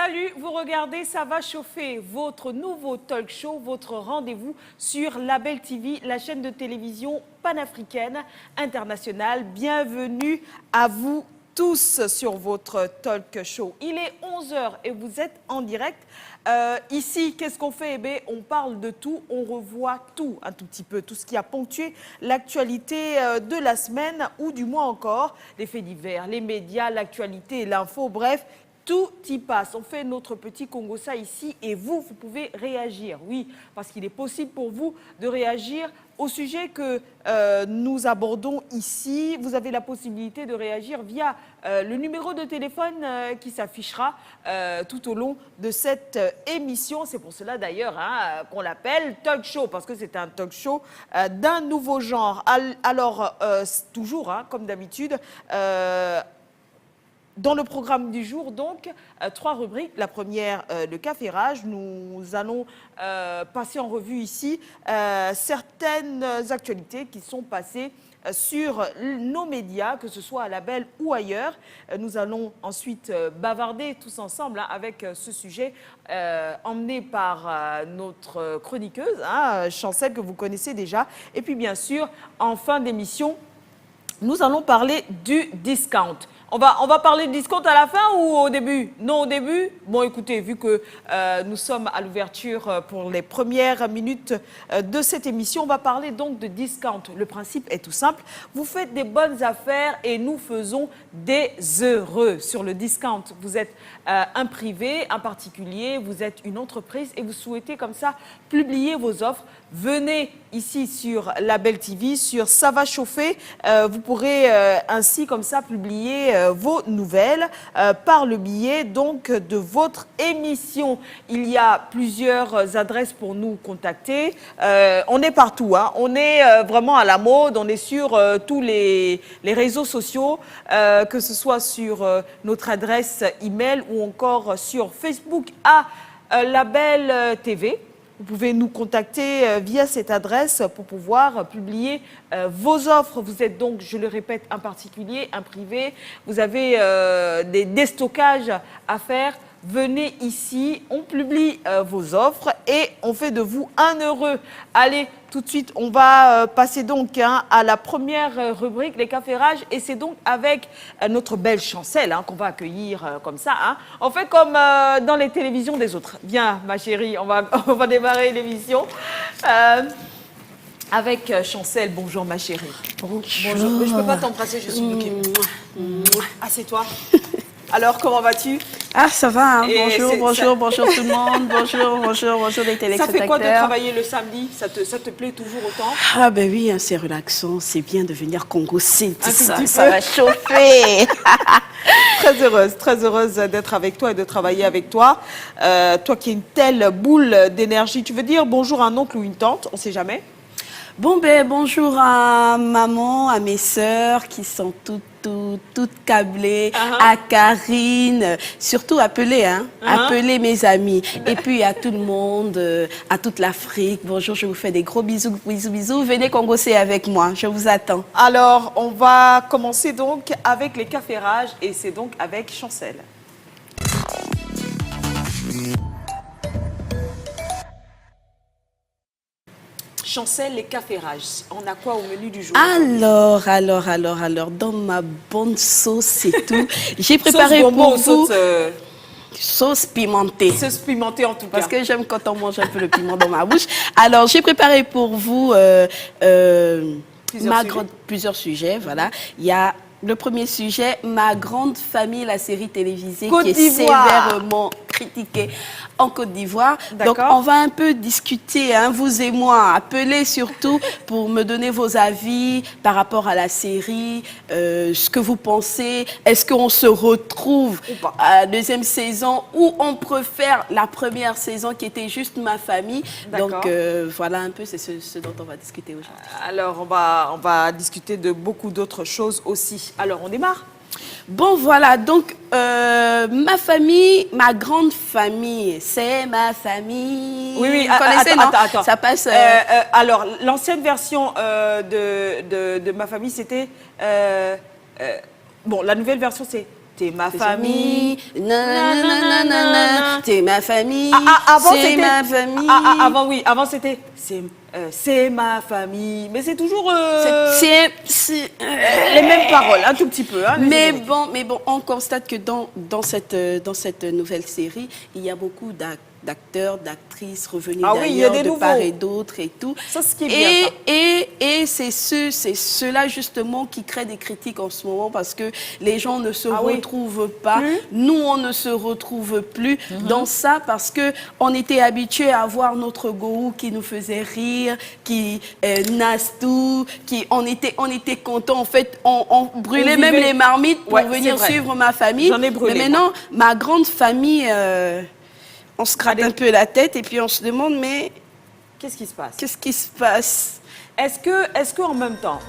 Salut, vous regardez Ça va chauffer, votre nouveau talk show, votre rendez-vous sur Label TV, la chaîne de télévision panafricaine internationale. Bienvenue à vous tous sur votre talk show. Il est 11 h et vous êtes en direct. Ici, qu'est-ce qu'on fait? Eh bien, on parle de tout, on revoit tout un tout petit peu, tout ce qui a ponctué l'actualité de la semaine ou du mois encore, les faits divers, les médias, l'actualité, l'info, bref. Tout y passe. On fait notre petit Congossa ici et vous pouvez réagir. Oui, parce qu'il est possible pour vous de réagir au sujet que nous abordons ici. Vous avez la possibilité de réagir via le numéro de téléphone qui s'affichera tout au long de cette émission. C'est pour cela d'ailleurs qu'on l'appelle talk show, parce que c'est un talk show d'un nouveau genre. Alors, toujours, comme d'habitude, dans le programme du jour, donc, 3 rubriques. La première, le café rage. Nous allons passer en revue ici certaines actualités qui sont passées sur nos médias, que ce soit à Label ou ailleurs. Nous allons ensuite bavarder tous ensemble avec ce sujet emmené par notre chroniqueuse, Chancel, que vous connaissez déjà. Et puis, bien sûr, en fin d'émission, nous allons parler du discount. On va parler de discount à la fin ou au début? Non, au début. Bon, écoutez, vu que nous sommes à l'ouverture pour les premières minutes de cette émission, on va parler donc de discount. Le principe est tout simple. Vous faites des bonnes affaires et nous faisons des heureux sur le discount. Vous êtes un privé, un particulier, vous êtes une entreprise et vous souhaitez comme ça publier vos offres. Venez ici sur Label TV, sur Ça va chauffer. Vous pourrez ainsi comme ça publier vos nouvelles par le biais donc de votre émission. Il y a plusieurs adresses pour nous contacter. On est partout, on est vraiment à la mode, on est sur tous les réseaux sociaux, que ce soit sur notre adresse email ou encore sur Facebook à Label TV. Vous pouvez nous contacter via cette adresse pour pouvoir publier vos offres. Vous êtes donc, je le répète, un particulier, un privé. Vous avez des déstockages à faire. Venez ici, on publie vos offres et on fait de vous un heureux. Allez, tout de suite, on va passer donc à la première rubrique, les cafés rages. Et c'est donc avec notre belle Chancel qu'on va accueillir comme ça. On fait comme dans les télévisions des autres. Viens, ma chérie, on va démarrer l'émission. Avec Chancel. Bonjour, ma chérie. Bonjour. Mais je ne peux pas t'embrasser, je suis bloquée. Assieds-toi. Alors, comment vas-tu? Ah, ça va, bonjour tout le monde, bonjour les téléspectateurs. Ça fait quoi de travailler le samedi? Ça te plaît toujours autant? Ah ben oui, c'est relaxant, c'est bien de venir congosser, tout ça, ça va chauffer. Très heureuse d'être avec toi et de travailler avec toi. Toi qui es une telle boule d'énergie, tu veux dire bonjour à un oncle ou une tante, on ne sait jamais? Bon ben bonjour à maman, à mes sœurs qui sont toutes câblées, à Karine, surtout appelez appelez mes amis. Et puis à tout le monde, à toute l'Afrique. Bonjour, je vous fais des gros bisous. Venez congosser avec moi, je vous attends. Alors, on va commencer donc avec les cafés rages et c'est donc avec Chancel. Chancel, les cafés rages. On a quoi au menu du jour? Alors, dans ma bonne sauce, c'est tout. J'ai préparé pour vous... Sauce pimentée. Sauce pimentée en tout cas. Parce que j'aime quand on mange un peu le piment dans ma bouche. Alors, j'ai préparé pour vous plusieurs sujets. Voilà. Il y a le premier sujet, Ma grande famille, la série télévisée qui est sévèrement critiquée en Côte d'Ivoire. Donc, on va un peu discuter, vous et moi. Appelez surtout pour me donner vos avis par rapport à la série, ce que vous pensez. Est-ce qu'on se retrouve à la deuxième saison ou on préfère la première saison qui était juste Ma famille? Donc, voilà un peu, c'est ce dont on va discuter aujourd'hui. Alors, on va discuter de beaucoup d'autres choses aussi. Alors, on démarre? Bon, voilà, donc ma famille, ma grande famille, c'est ma famille. Oui, vous connaissez, non? Attends. Ça passe... alors, l'ancienne version de Ma famille, c'était... bon, la nouvelle version, c'est T'es ma famille. T'es ma famille. C'est ma famille. Avant c'était c'est ma famille. Mais c'est toujours les mêmes paroles, un tout petit peu. Hein, mais bon, on constate que dans cette nouvelle série, il y a beaucoup d'acteurs, d'actrices revenus d'ailleurs, de part et d'autre et tout. Ça, ce qui est bien, ça. Et c'est cela justement qui crée des critiques en ce moment parce que les gens ne se retrouvent pas. Nous, on ne se retrouve plus dans ça parce que on était habitués à voir notre gourou qui nous faisait rire, qui Nastou, on était contents. En fait, on brûlait même les marmites pour venir suivre ma famille. J'en ai brûlé. Mais maintenant, ma grande famille... on se gratte un peu la tête et puis on se demande, mais... Qu'est-ce qui se passe? Qu'est-ce qui se passe? Est-ce que en même temps,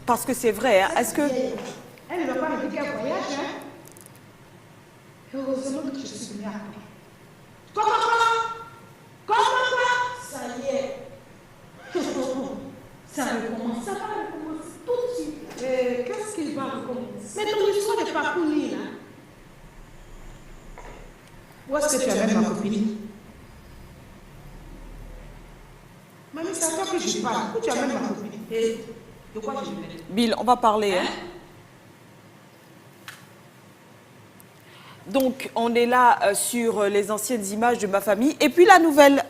parce que c'est vrai, hein, est-ce que... Elle ne va pas me dire qu'elle voyage, hein? Heureusement que je suis venue après. Comment ça y est. Ça recommence, ça va recommencer tout de suite. Qu'est-ce qu'il va recommencer? Mais ton histoire n'est pas finie, là. Où est-ce que tu amènes ma copine? Mamie, c'est à toi que je parle. Où tu amènes ma copine? Et de quoi je vais? Bill, on va parler. Hein? Donc, on est là sur les anciennes images de ma famille. Et puis la nouvelle,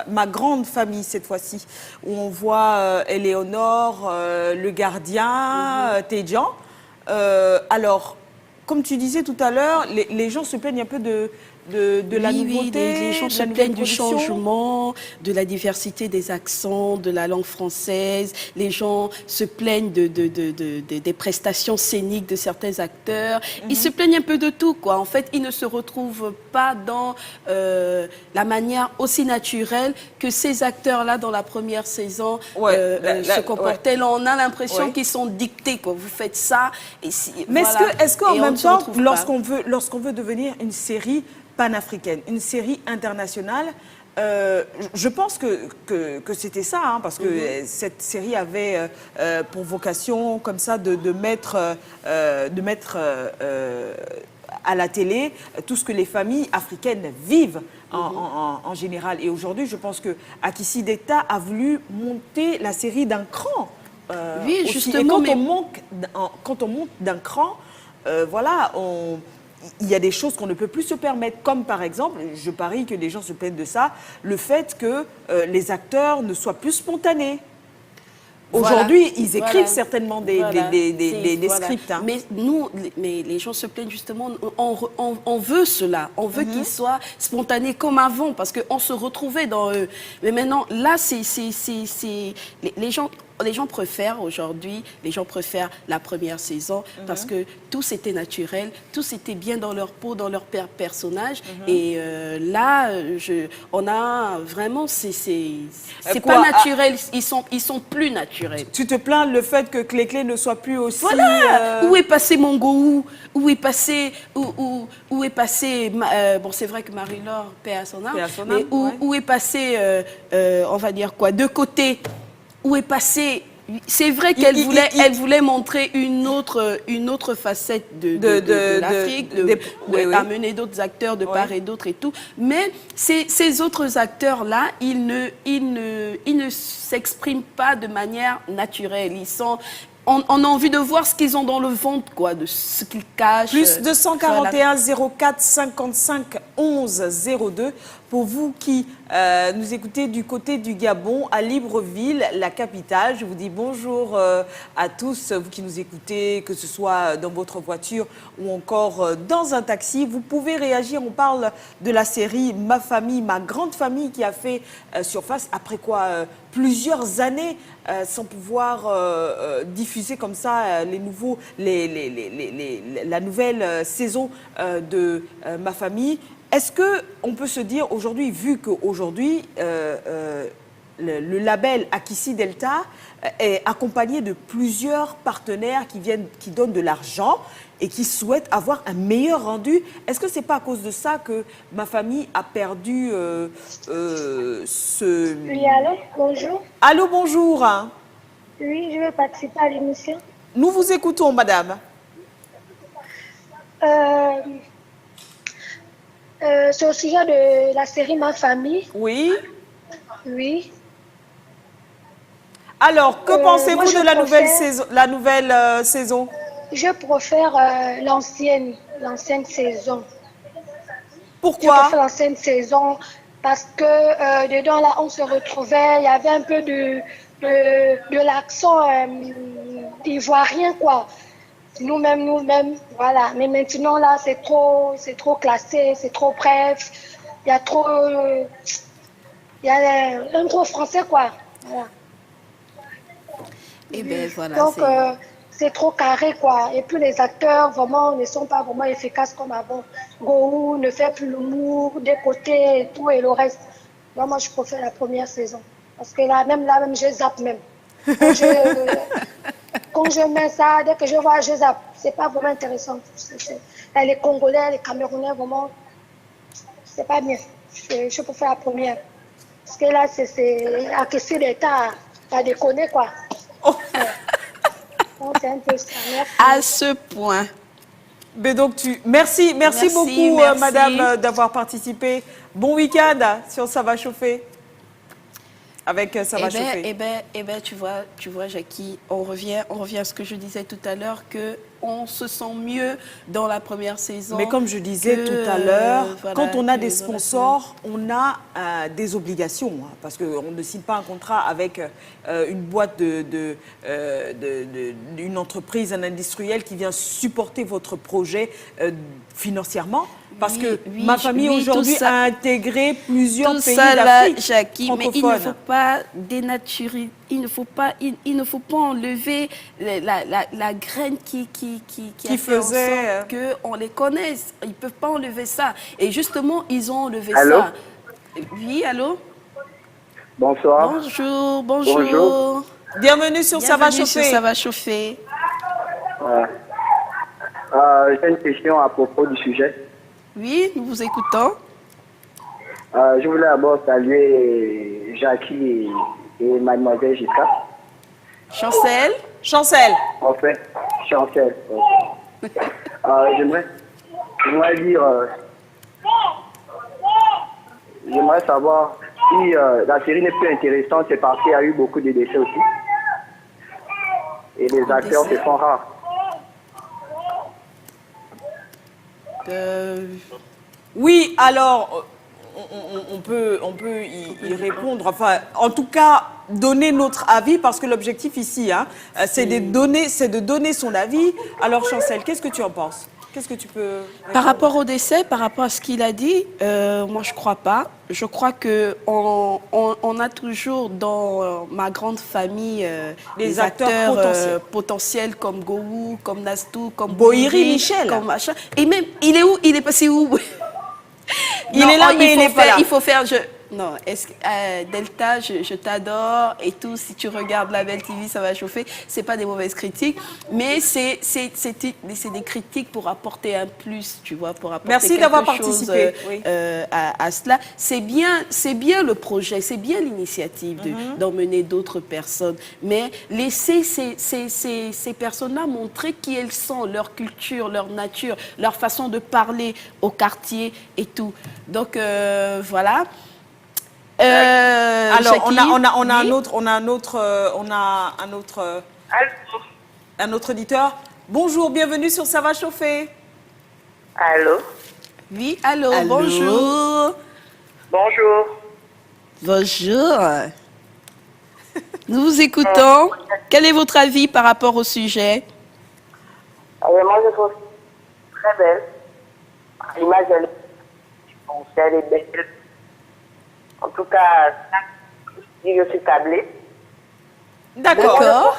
ma grande famille cette fois-ci, où on voit Éléonore, le gardien, Tédian. Alors, comme tu disais tout à l'heure, les gens se plaignent un peu de la nouveauté. Les gens se plaignent du changement, de la diversité des accents, de la langue française. Les gens se plaignent des prestations scéniques de certains acteurs. Ils se plaignent un peu de tout, quoi. En fait, ils ne se retrouvent pas dans la manière aussi naturelle que ces acteurs-là, dans la première saison, se comportaient. Là, on a l'impression qu'ils sont dictés, quoi. Vous faites ça. Et mais est-ce qu'en même temps, lorsqu'on veut devenir une série panafricaine, une série internationale, je pense que c'était ça, hein, parce que cette série avait pour vocation, comme ça, de mettre à la télé tout ce que les familles africaines vivent en général. Et aujourd'hui, je pense que Akissi Detta a voulu monter la série d'un cran. Oui, aussi. justement. Et quand on monte d'un cran, voilà, il y a des choses qu'on ne peut plus se permettre, comme par exemple, je parie que les gens se plaignent de ça, le fait que les acteurs ne soient plus spontanés. Aujourd'hui, ils écrivent certainement des scripts. Hein. Mais les gens se plaignent justement, on veut cela, on veut qu'ils soient spontanés comme avant, parce qu'on se retrouvait dans eux. Mais maintenant, là, les gens préfèrent aujourd'hui, la première saison parce que tout c'était naturel, tout c'était bien dans leur peau, dans leur personnage. Et là, on a vraiment, c'est pas naturel, ils sont plus naturels. Tu te plains le fait que Clé-Clé ne soit plus aussi... Voilà. Où est passé mon goût? Où est passé... Où est passé... bon, c'est vrai que Marie-Laure, paix à son âme, mais où est passé, on va dire quoi, de côté? Où est passé... C'est vrai qu'elle voulait montrer une autre facette de l'Afrique, amener d'autres acteurs de part et d'autre et tout. Mais ces autres acteurs-là, ils ne s'expriment pas de manière naturelle. On a envie de voir ce qu'ils ont dans le ventre, quoi, de ce qu'ils cachent. Plus 241 04 55 11 02 pour vous qui nous écoutez du côté du Gabon, à Libreville, la capitale. Je vous dis bonjour à tous, vous qui nous écoutez, que ce soit dans votre voiture ou encore dans un taxi. Vous pouvez réagir, on parle de la série Ma famille, ma grande famille qui a fait surface après quoi plusieurs années sans pouvoir diffuser comme ça la nouvelle saison de Ma famille. Est-ce qu'on peut se dire aujourd'hui, vu qu'aujourd'hui, le label Akissi Delta est accompagné de plusieurs partenaires qui donnent de l'argent et qui souhaitent avoir un meilleur rendu, est-ce que ce n'est pas à cause de ça que Ma famille a perdu ce... Oui, allô, bonjour. Allô, bonjour. Oui, je veux participer à l'émission. Nous vous écoutons, madame. C'est au sujet de la série Ma Famille. Oui. Oui. Alors, que pensez-vous de la nouvelle saison? Je préfère l'ancienne saison. Pourquoi? Je préfère l'ancienne saison parce que dedans, là, on se retrouvait, il y avait un peu de l'accent ivoirien, quoi. Nous-mêmes, voilà. Mais maintenant, là, c'est trop classé, c'est trop bref. Il y a trop... il y a un gros français, quoi. Voilà. Et bien, voilà. Donc, c'est trop carré, quoi. Et puis, les acteurs, vraiment, ne sont pas vraiment efficaces comme avant. Gohou ne fait plus l'humour des côtés et tout, et le reste. Moi, je préfère la première saison. Parce que là, même, je zappe même. Quand je mets ça, dès que je vois, je zappe. C'est pas vraiment intéressant. Là, les Congolais, les Camerounais, vraiment, c'est pas bien. Je préfère la première. Parce que là, c'est à question d'État, t'as déconné, quoi. Oh. C'est un peu ça. Merci. À ce point. Mais donc, merci beaucoup, madame, d'avoir participé. Bon week-end sur Ça va chauffer. Avec Ça va chauffer. Eh ben, tu vois, Jackie, on revient à ce que je disais tout à l'heure, qu'on se sent mieux dans la première saison. Mais comme je disais tout à l'heure, quand on a des sponsors, on a des obligations. Hein, parce qu'on ne signe pas un contrat avec une boîte d'une entreprise, un industriel qui vient supporter votre projet financièrement. Parce que ma famille aujourd'hui a intégré plusieurs pays d'Afrique Jackie, mais il ne faut pas dénaturer, il ne faut pas enlever la graine qui a fait en sorte qu'on les connaisse. Ils ne peuvent pas enlever ça. Et justement, ils ont enlevé ça. Oui, allô? Bonsoir. Bonjour. Bienvenue sur Ça va chauffer. Ça va chauffer. J'ai une question à propos du sujet. Oui, nous vous écoutons. Je voulais d'abord saluer Jackie et mademoiselle Gisca. Chancel. En fait, Chancel. J'aimerais savoir si la série n'est plus intéressante, c'est parce qu'il y a eu beaucoup de décès aussi. Et les acteurs se font rares. Oui, alors, on peut y répondre. Enfin, en tout cas, donner notre avis, parce que l'objectif ici, hein, c'est de donner son avis. Alors, Chancel, qu'est-ce que tu en penses? Qu'est-ce que tu peux répondre? Par rapport au décès, par rapport à ce qu'il a dit, moi, je ne crois pas. Je crois qu'on a toujours dans ma grande famille des acteurs potentiels comme Gohou, comme Nastou, comme Bohiri Michel. Comme machin. Et même, il est où? Il est passé où? Il est là, mais il n'est pas là. Il faut faire... Non, Delta, je t'adore et tout. Si tu regardes la Belle TV, ça va chauffer. C'est pas des mauvaises critiques, mais c'est des critiques pour apporter un plus, tu vois, pour apporter Merci d'avoir participé à cela. C'est bien le projet, c'est bien l'initiative d'emmener d'autres personnes, mais laisser ces personnes-là montrer qui elles sont, leur culture, leur nature, leur façon de parler au quartier et tout. Donc voilà. Alors, Jackie, on a un autre auditeur. Bonjour, bienvenue sur Ça va chauffer. Allô? Oui, allô, bonjour. Bonjour. Nous vous écoutons. Quel est votre avis par rapport au sujet? Moi, je trouve très belle. L'image, elle est belle. En tout cas, si je suis câblée. D'accord.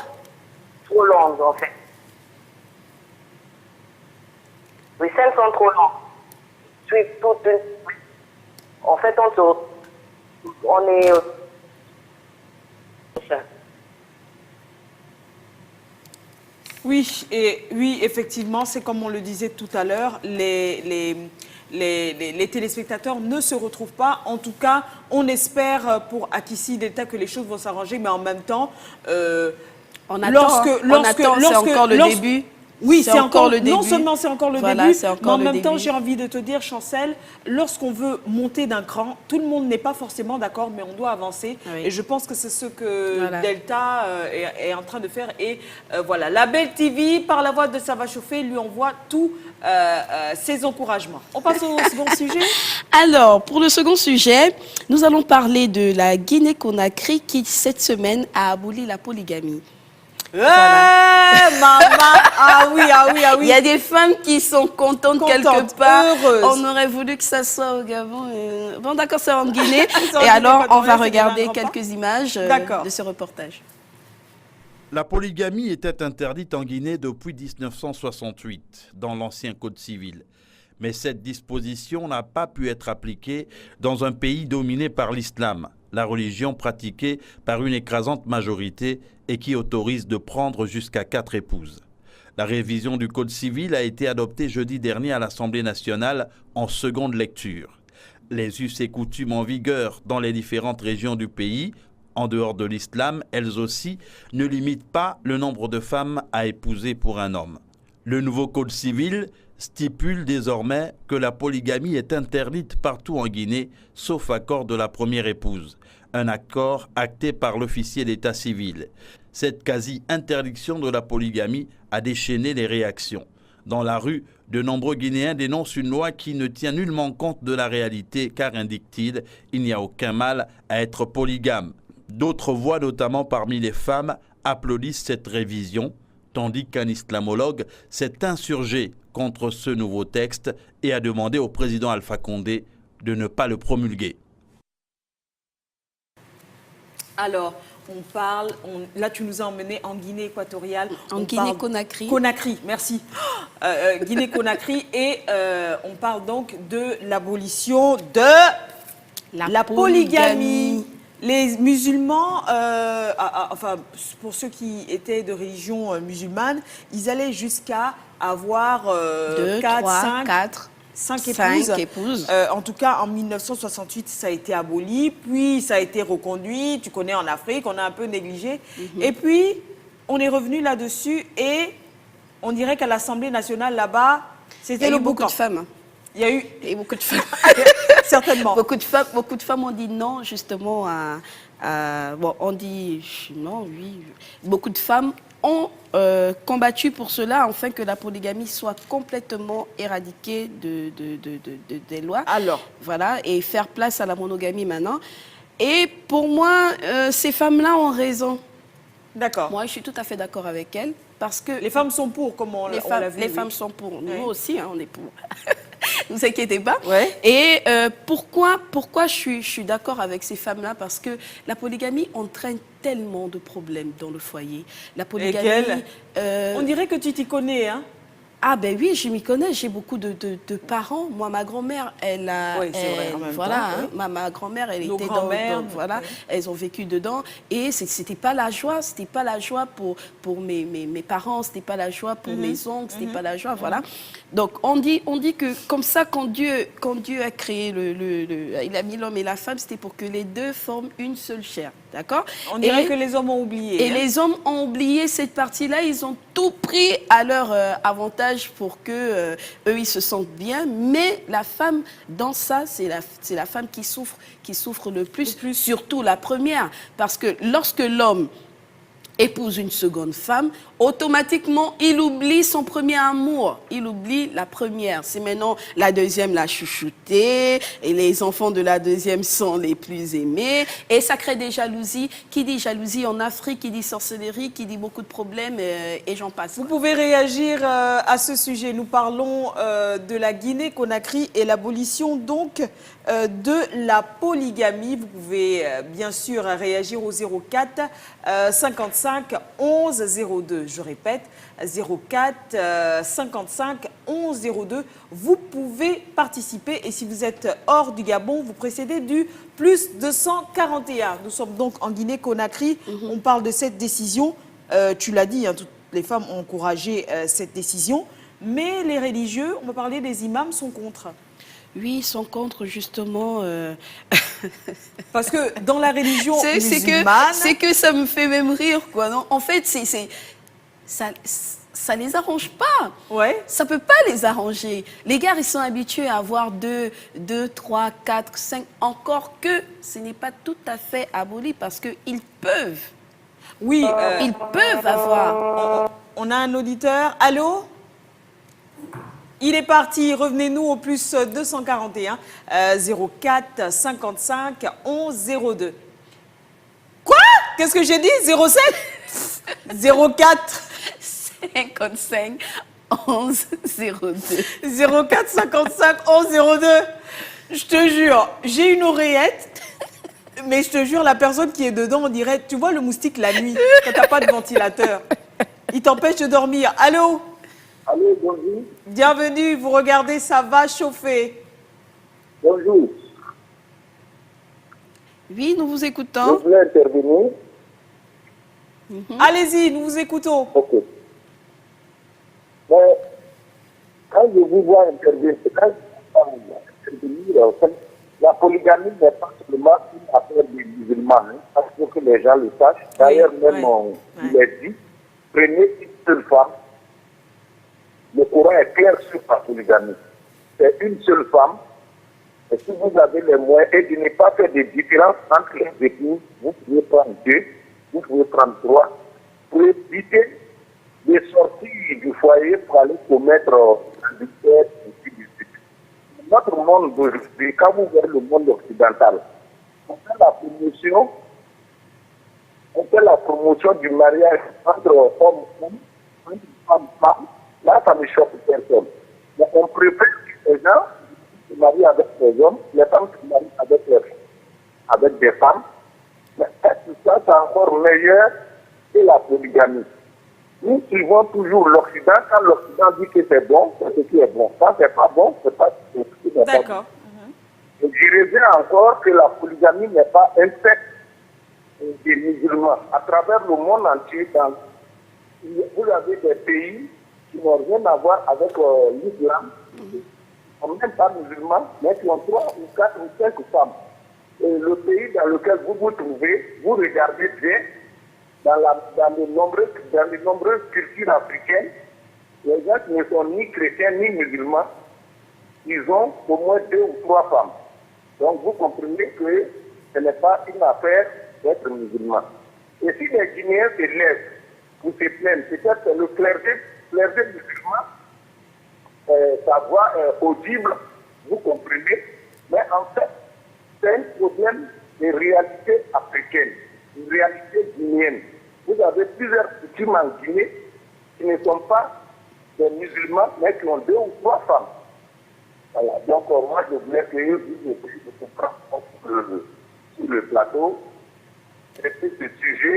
Trop longues, en fait. Les scènes sont trop longues. Suivre toute une... En fait, on est... Oui, effectivement, c'est comme on le disait tout à l'heure, les téléspectateurs ne se retrouvent pas. En tout cas, on espère pour Akissi Delta que les choses vont s'arranger, mais en même temps, on attend, c'est encore le début. Oui, c'est encore le début. Non seulement c'est encore le voilà, début, mais en le même début. temps, j'ai envie de te dire, Chancel, lorsqu'on veut monter d'un cran, tout le monde n'est pas forcément d'accord, mais on doit avancer. Oui. Et je pense que c'est ce que Delta est en train de faire. Et voilà, la Belle TV, par la voix de Ça va chauffer, lui envoie tous ses encouragements. On passe au second sujet. Alors, pour le second sujet, nous allons parler de la Guinée-Conakry qui, cette semaine, a aboli la polygamie. Voilà. Maman, ah oui. Il y a des femmes qui sont contentes quelque part. Heureuses. On aurait voulu que ça soit au Gabon. Bon, d'accord, c'est en Guinée. Et alors, on va regarder quelques images de ce reportage. La polygamie était interdite en Guinée depuis 1968, dans l'ancien Code civil. Mais cette disposition n'a pas pu être appliquée dans un pays dominé par l'islam, la religion pratiquée par une écrasante majorité et qui autorise de prendre jusqu'à 4 épouses. La révision du Code civil a été adoptée jeudi dernier à l'Assemblée nationale en seconde lecture. Les us et coutumes en vigueur dans les différentes régions du pays, en dehors de l'islam, elles aussi, ne limitent pas le nombre de femmes à épouser pour un homme. Le nouveau Code civil stipule désormais que la polygamie est interdite partout en Guinée, sauf accord de la première épouse. Un accord acté par l'officier d'état civil. Cette quasi-interdiction de la polygamie a déchaîné les réactions. Dans la rue, de nombreux Guinéens dénoncent une loi qui ne tient nullement compte de la réalité, car, indique-t-il, il n'y a aucun mal à être polygame. D'autres voix, notamment parmi les femmes, applaudissent cette révision, tandis qu'un islamologue s'est insurgé contre ce nouveau texte et a demandé au président Alpha Condé de ne pas le promulguer. Alors, on parle, là tu nous as emmenés en Guinée équatoriale. En Guinée-Conakry. Conakry, merci. Guinée-Conakry et on parle donc de l'abolition de la polygamie. Les musulmans, enfin pour ceux qui étaient de religion musulmane, ils allaient jusqu'à avoir 5 épouses. En tout cas, en 1968, ça a été aboli, puis ça a été reconduit. Tu connais, en Afrique, on a un peu négligé. Et puis, on est revenu là-dessus et on dirait qu'à l'Assemblée nationale, là-bas, c'était le boucan. Beaucoup de femmes. Il y a eu beaucoup de femmes. Certainement. Beaucoup de femmes ont dit non, justement, bon, on dit non, oui. Beaucoup de femmes ont combattu pour cela, afin que la polygamie soit complètement éradiquée des lois. Alors. Voilà, et faire place à la monogamie maintenant. Et pour moi, ces femmes-là ont raison. D'accord. Moi, je suis tout à fait d'accord avec elles. Parce que les femmes sont pour, comme on l'a vu. Les femmes sont pour. Nous aussi, hein, on est pour. Ne vous inquiétez pas. Ouais. Et pourquoi je suis d'accord avec ces femmes-là? Parce que la polygamie entraîne tellement de problèmes dans le foyer. La polygamie... On dirait que tu t'y connais, hein? Ah ben oui, je m'y connais, j'ai beaucoup de parents. Moi, ma grand-mère, elle a... Oui, c'est vrai, en même voilà, temps, hein, oui. ma grand-mère, elle Nos était dans... Voilà, oui. elles ont vécu dedans. Et c'était pas la joie, c'était pas la joie pour mes parents, c'était pas la joie pour mes oncles, c'était pas la joie, voilà. Donc, on dit que comme ça, quand Dieu a créé il a mis l'homme et la femme, c'était pour que les deux forment une seule chair, d'accord? On dirait que les hommes ont oublié. Et les hommes ont oublié cette partie-là, ils ont tout pris à leur avantage pour que eux ils se sentent bien, mais la femme dans ça, c'est la femme qui souffre le plus, surtout la première, parce que lorsque l'homme épouse une seconde femme, automatiquement, il oublie son premier amour. Il oublie la première. C'est maintenant la deuxième, la chouchoutée, et les enfants de la deuxième sont les plus aimés. Et ça crée des jalousies. Qui dit jalousie en Afrique, qui dit sorcellerie, qui dit beaucoup de problèmes, et j'en passe. Vous pouvez réagir à ce sujet. Nous parlons de la Guinée-Conakry et l'abolition donc de la polygamie. Vous pouvez bien sûr réagir au 04 55 11 02. Je répète, 04 55 11 02. Vous pouvez participer et si vous êtes hors du Gabon, vous précédez du plus 241. Nous sommes donc en Guinée-Conakry. On parle de cette décision. Tu l'as dit, hein, toutes les femmes ont encouragé cette décision. Mais les religieux, on va parler des imams, sont contre. Oui, ils sont contre, justement. Parce que dans la religion musulmane... C'est que ça me fait même rire, quoi. Non, en fait, ça les arrange pas. Ouais. Ça peut pas les arranger. Les gars, ils sont habitués à avoir 2, 3, 4, 5. Encore que ce n'est pas tout à fait aboli parce qu'ils peuvent. Oui. Ils peuvent avoir. On a un auditeur. Allô? Il est parti. Revenez-nous au plus 241 04 55 11 02. Quoi? Qu'est-ce que j'ai dit? 07 04 55 11 02. 04 55 11 02. Je te jure, j'ai une oreillette, mais je te jure, la personne qui est dedans, on dirait, tu vois le moustique la nuit, quand t'as pas de ventilateur. Il t'empêche de dormir. Allô? Allô, bonjour. Bienvenue, vous regardez, ça va chauffer. Bonjour. Oui, nous vous Je écoutons. voulais intervenir. Allez-y, nous vous écoutons. Ok. Mais quand je vous vois intervenir, en fait, la polygamie n'est pas seulement une affaire des musulmans, hein, parce que les gens le sachent. D'ailleurs, même il est dit, prenez une seule femme. Le Coran est clair sur la polygamie. C'est une seule femme. Et si vous avez les moyens et de ne pas faire de différence entre les épouses, vous pouvez prendre 2, vous pouvez prendre 3, pour éviter de sortir du foyer pour aller commettre l'adultère et du sucre. Notre monde d'aujourd'hui, quand vous voyez le monde occidental, on fait la promotion du mariage entre hommes, entre femmes. Là, ça ne choque personne. Mais on préfère que les gens se marient avec les hommes, les femmes se marient avec des femmes. Mais tout ça, c'est encore meilleur que la polygamie. Nous suivons toujours l'Occident. Quand l'Occident dit que c'est bon, c'est ce qui est bon. Quand c'est pas bon, c'est pas ce qui est bon. D'accord. Et je reviens encore que la polygamie n'est pas un fait des musulmans. À travers le monde entier, vous avez des pays qui n'ont rien à voir avec l'islam, qui ne sont même pas musulmans, mais qui ont 3 ou 4 ou 5 femmes. Et le pays dans lequel vous vous trouvez, vous regardez bien, dans les nombreuses cultures africaines, les gens qui ne sont ni chrétiens ni musulmans, ils ont au moins 2 ou 3 femmes. Donc vous comprenez que ce n'est pas une affaire d'être musulman. Et si les Guinéens se lèvent pour se plaindre, peut-être que le clergé musulman, sa voix est audible, vous comprenez, mais en fait, c'est un problème de réalité africaine, une réalité guinéenne. Vous avez plusieurs coutumes en Guinée qui ne sont pas des musulmans, mais qui ont 2 ou 3 femmes. Voilà. Donc, moi, je voulais que vous compreniez sur le plateau. Et ce sujet,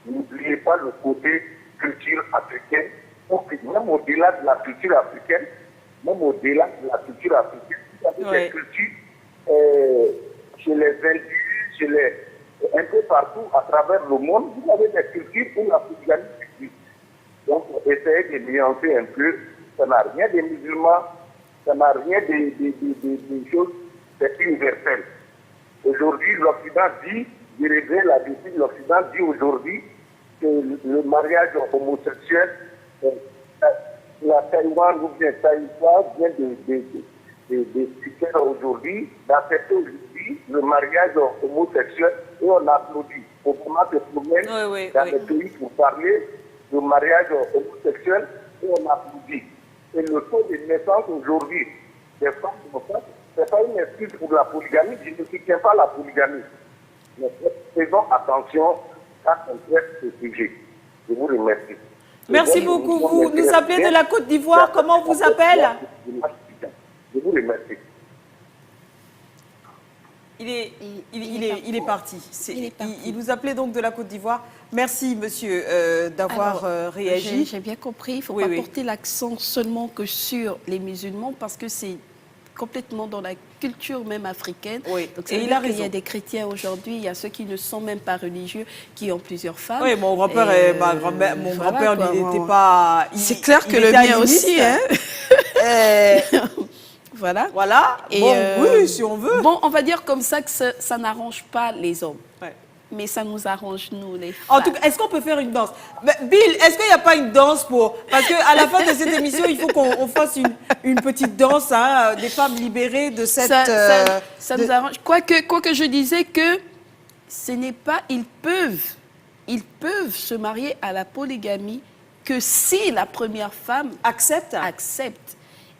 n'oubliez pas le côté culture africaine. Même au-delà de la culture africaine, vous avez des cultures chez les Indiens, un peu partout à travers le monde, vous avez des cultures où la polygamie existe. Donc, essayez de nuancer un peu. Ça n'a rien des musulmans, ça n'a rien des choses, c'est universel. Aujourd'hui, l'Occident dit, je reviens là-dessus, l'Occident dit aujourd'hui que le mariage homosexuel, la Taïwan ou bien Taïwan vient de aujourd'hui, d'accepter aujourd'hui le mariage homosexuel et on applaudit. Au moment de promène dans les pays pour parler du mariage homosexuel et on applaudit. Et le taux de naissance aujourd'hui des femmes homosexuelles, ce n'est pas une excuse pour la polygamie, je ne soutiens pas la polygamie. Mais faisons attention quand on traite ce sujet. Je vous remercie. Merci beaucoup. Vous nous appelez de la Côte d'Ivoire. Comment on vous appelle? Je vous remercie. Il est parti. Il nous appelait donc de la Côte d'Ivoire. Merci, monsieur, d'avoir réagi. J'ai bien compris. Il ne faut pas porter l'accent seulement que sur les musulmans parce que c'est complètement dans la culture même africaine. Oui. Donc, il y a des chrétiens aujourd'hui, il y a ceux qui ne sont même pas religieux, qui ont plusieurs femmes. Oui, mon grand-père et ma grand-mère, mon grand-père, il n'était pas... C'est clair que le mien aussi, hein. Voilà. Voilà. Et bon, oui, si on veut. Bon, on va dire comme ça que ça n'arrange pas les hommes. Ouais. mais ça nous arrange, nous, les femmes. En tout cas, est-ce qu'on peut faire une danse? Bill, est-ce qu'il n'y a pas une danse pour... Parce qu'à la fin de cette émission, il faut qu'on fasse une petite danse hein, des femmes libérées de cette... Ça nous arrange. Quoique je disais que ce n'est pas... Ils peuvent se marier à la polygamie que si la première femme accepte.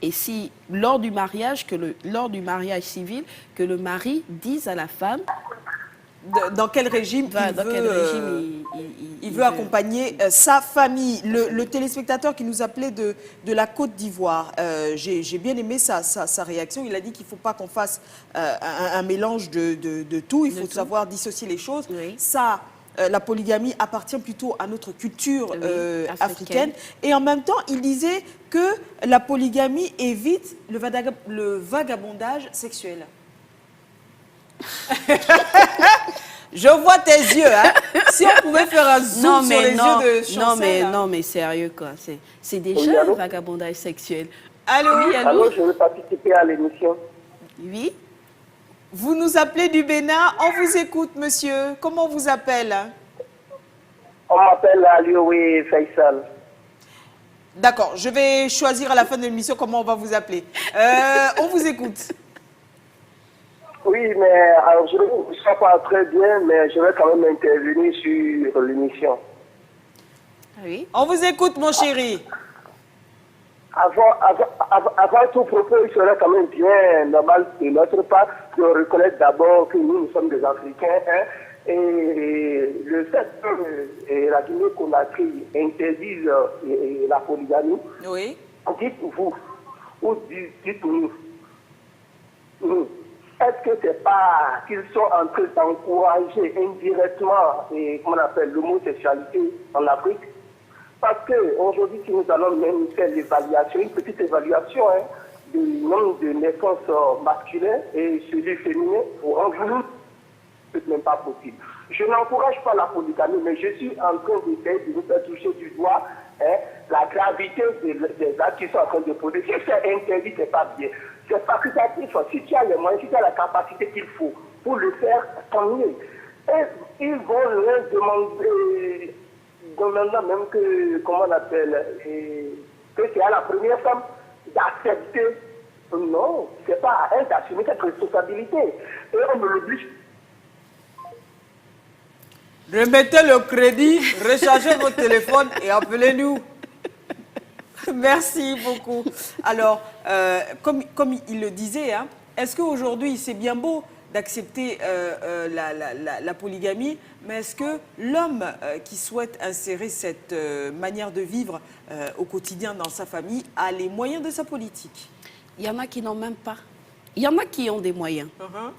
Et si, lors du mariage civil, que le mari dise à la femme... Dans quel régime il veut accompagner sa famille. Le téléspectateur qui nous appelait de la Côte d'Ivoire, j'ai bien aimé sa réaction. Il a dit qu'il ne faut pas qu'on fasse un mélange de tout. Il faut savoir dissocier les choses. Oui. Ça, la polygamie appartient plutôt à notre culture africaine. Et en même temps, il disait que la polygamie évite le vagabondage sexuel. Je vois tes yeux, hein. Si on pouvait faire un zoom sur les yeux de Chancel. Non, mais sérieux, quoi. C'est déjà un vagabondage sexuel. Allô? Oui, allô? Je veux participer à l'émission. Oui. Vous nous appelez du Bénin. On vous écoute, monsieur. Comment on vous appelle? On m'appelle Alioui Faisal. D'accord. Je vais choisir à la fin de l'émission comment on va vous appeler. On vous écoute. Oui, mais alors, je ne sais pas très bien, mais je vais quand même intervenir sur l'émission. Oui. On vous écoute, mon chéri. Avant tout propos, il serait quand même bien normal de notre part de reconnaître d'abord que nous sommes des Africains. Hein, et le fait que la Guinée-Conakry interdise la polygamie, Oui. dites-vous, ou dites-nous, est-ce que c'est pas qu'ils sont en train d'encourager indirectement, comment on appelle, l'homosexualité en Afrique? Parce qu'aujourd'hui, si nous allons même faire l'évaluation, une petite évaluation du nombre de naissances masculines et celui féminin, pour un jour, c'est même pas possible. Je n'encourage pas la polygamie, mais je suis en train d'essayer de vous faire toucher du doigt la gravité des actes qui sont en train de produire. Si c'est interdit, c'est pas bien. C'est facultatif. Si tu as les moyens, si tu as la capacité qu'il faut pour le faire, tant mieux. Et ils vont leur demander, demandant même que, comment on appelle, que c'est à la première femme d'accepter. Non, c'est pas à elle d'assumer cette responsabilité. Et on me l'oblige. Remettez le crédit, rechargez votre téléphone et appelez-nous. Merci beaucoup. Alors, comme il le disait, hein, est-ce qu'aujourd'hui, c'est bien beau d'accepter la polygamie, mais est-ce que l'homme qui souhaite insérer cette manière de vivre au quotidien dans sa famille a les moyens de sa politique? Il y en a qui n'ont même pas. Il y en a qui ont des moyens.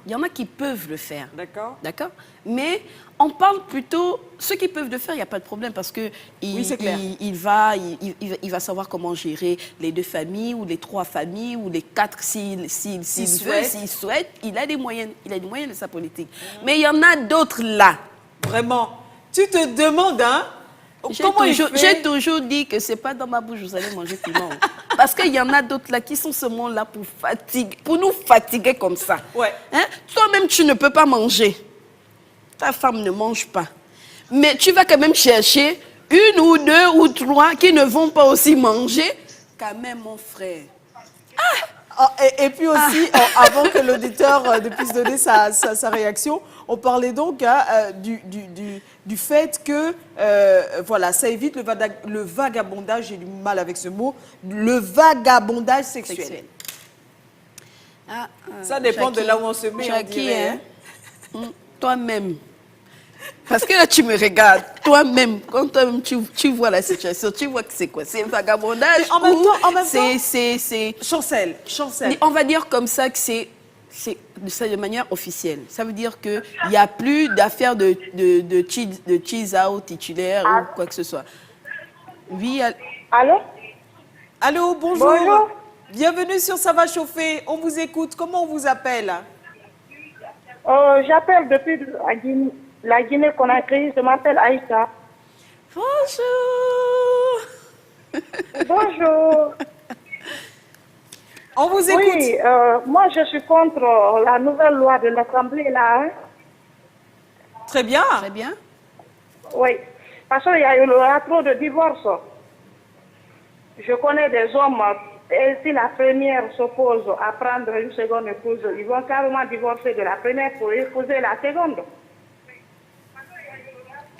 Il y en a qui peuvent le faire. D'accord. D'accord. Mais on parle plutôt... Ceux qui peuvent le faire, il n'y a pas de problème parce que il va savoir comment gérer les 2 familles ou les 3 familles ou les 4 s'il souhaite. Il a des moyens. Il a des moyens de sa politique. Mais il y en a d'autres là. Vraiment. Tu te demandes, hein? J'ai toujours dit que ce n'est pas dans ma bouche, vous allez manger piment. Parce qu'il y en a d'autres là qui sont seulement là pour nous fatiguer comme ça. Ouais. Hein? Toi-même, tu ne peux pas manger. Ta femme ne mange pas. Mais tu vas quand même chercher 1 ou 2 ou 3 qui ne vont pas aussi manger. Quand même, mon frère. Et puis aussi, avant que l'auditeur puisse donner sa réaction, on parlait donc du fait que voilà, ça évite le vagabondage, j'ai du mal avec ce mot, le vagabondage sexuel. Ça dépend de là où on se met, on dirait. Toi-même. Parce que là, tu me regardes, toi-même, quand toi-même tu vois la situation, tu vois que c'est quoi? C'est vagabondage. En même temps, c'est Chancel. On va dire comme ça que c'est de manière officielle. Ça veut dire qu'il n'y a plus d'affaires de cheese out titulaire ou quoi que ce soit. Oui. Allô? Allô, bonjour. Bonjour. Bienvenue sur Ça va chauffer. On vous écoute. Comment on vous appelle? J'appelle depuis la Guinée-Conakry. Je m'appelle Aïcha. Bonjour. Bonjour. On vous écoute. Oui, moi je suis contre la nouvelle loi de l'Assemblée là. Hein. Très bien. Très bien. Oui, parce qu'il y a trop de divorces. Je connais des hommes, et si la première s'oppose à prendre une seconde épouse, ils vont carrément divorcer de la première pour épouser la seconde.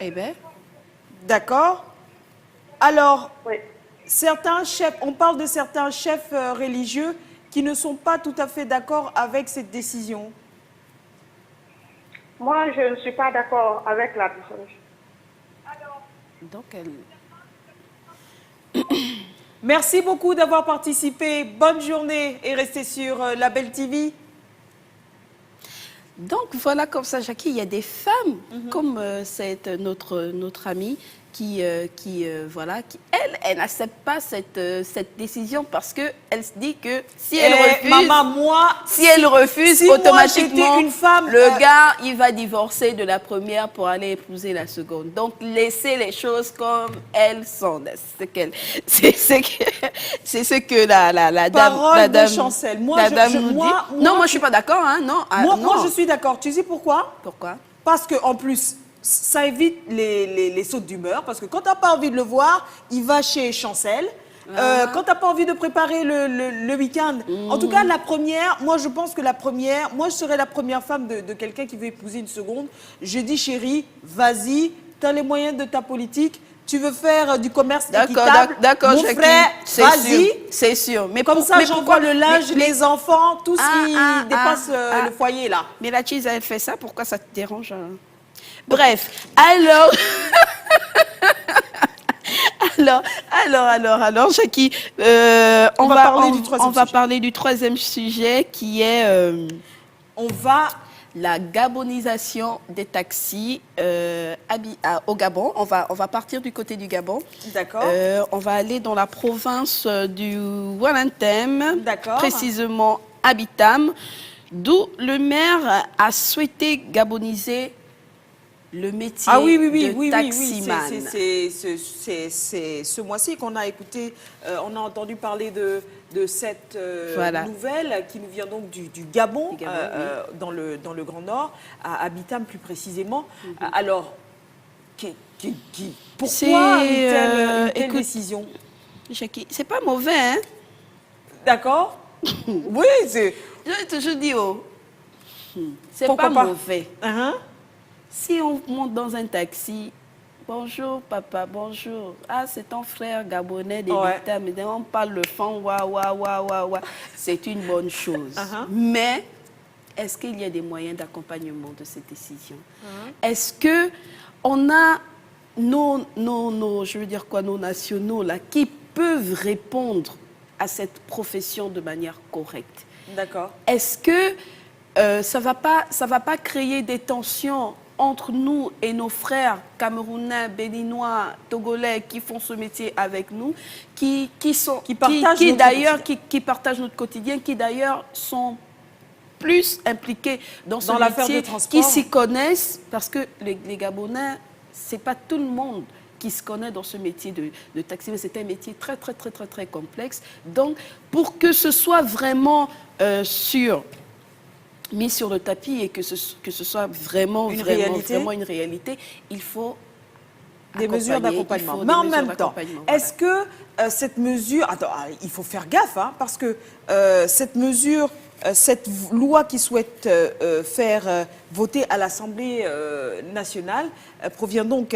Eh bien. D'accord. Alors, Oui. certains chefs, on parle de certains chefs religieux qui ne sont pas tout à fait d'accord avec cette décision. Moi, je ne suis pas d'accord avec la décision. Donc, elle... Merci beaucoup d'avoir participé. Bonne journée et restez sur La Belle TV. Donc voilà, comme ça, Jackie, il y a des femmes comme notre amie qui elle n'accepte pas cette décision parce qu'elle se dit que si elle refuse, elle refuse, si automatiquement, moi, une femme, le gars, il va divorcer de la première pour aller épouser la seconde. Donc, laissez les choses comme elles sont. C'est ce que la dame... Parole de Chancel. Moi, non, moi, je suis pas d'accord. Hein, non, moi, je suis d'accord. Tu sais pourquoi? Pourquoi? Parce qu'en plus, ça évite les sautes d'humeur. Parce que quand tu n'as pas envie de le voir, il va chez Chancel. Quand tu n'as pas envie de préparer le week-end. En tout cas, la première, moi, je pense que moi, je serais la première femme de quelqu'un qui veut épouser une seconde. Je dis, chérie, vas-y, tu as les moyens de ta politique. Tu veux faire du commerce équitable. D'accord, mon frère, vas-y. C'est sûr. Mais comme ça, j'envoie le linge, les enfants, tout ce qui dépasse le foyer, là. Mais la cheese, elle fait ça, pourquoi ça te dérange? Bref, alors... alors, Jackie, on va parler du troisième sujet qui est... la gabonisation des taxis au Gabon. On va partir du côté du Gabon. D'accord. On va aller dans la province du Walantem, précisément à Bitam, d'où le maire a souhaité gaboniser le métier de taximan. C'est ce mois-ci qu'on a écouté, on a entendu parler de cette nouvelle qui nous vient donc du Gabon, dans le Grand Nord, à Bitam plus précisément. Alors, pourquoi une telle décision? C'est pas mauvais, hein? D'accord. Oui, c'est... Je toujours dit, c'est pas mauvais. Si on monte dans un taxi, bonjour papa, bonjour. Ah, c'est ton frère gabonais de Bitam. On parle le fond, c'est une bonne chose. Mais est-ce qu'il y a des moyens d'accompagnement de cette décision? Est-ce que on a nos nationaux là qui peuvent répondre à cette profession de manière correcte? D'accord. Est-ce que ça va pas créer des tensions entre nous et nos frères camerounais, béninois, togolais qui font ce métier avec nous, qui partagent notre quotidien, qui d'ailleurs sont plus impliqués dans ce métier, qui s'y connaissent, parce que les Gabonais, c'est pas tout le monde qui se connaît dans ce métier de taxi, mais c'est un métier très, très, très, très, très complexe. Donc, pour que ce soit vraiment mis sur le tapis et que ce soit vraiment une réalité, il faut des mesures d'accompagnement. Mais en même temps, est-ce que cette mesure... Attends, il faut faire gaffe, hein, parce que cette mesure, cette loi qui souhaite faire voter à l'Assemblée nationale provient donc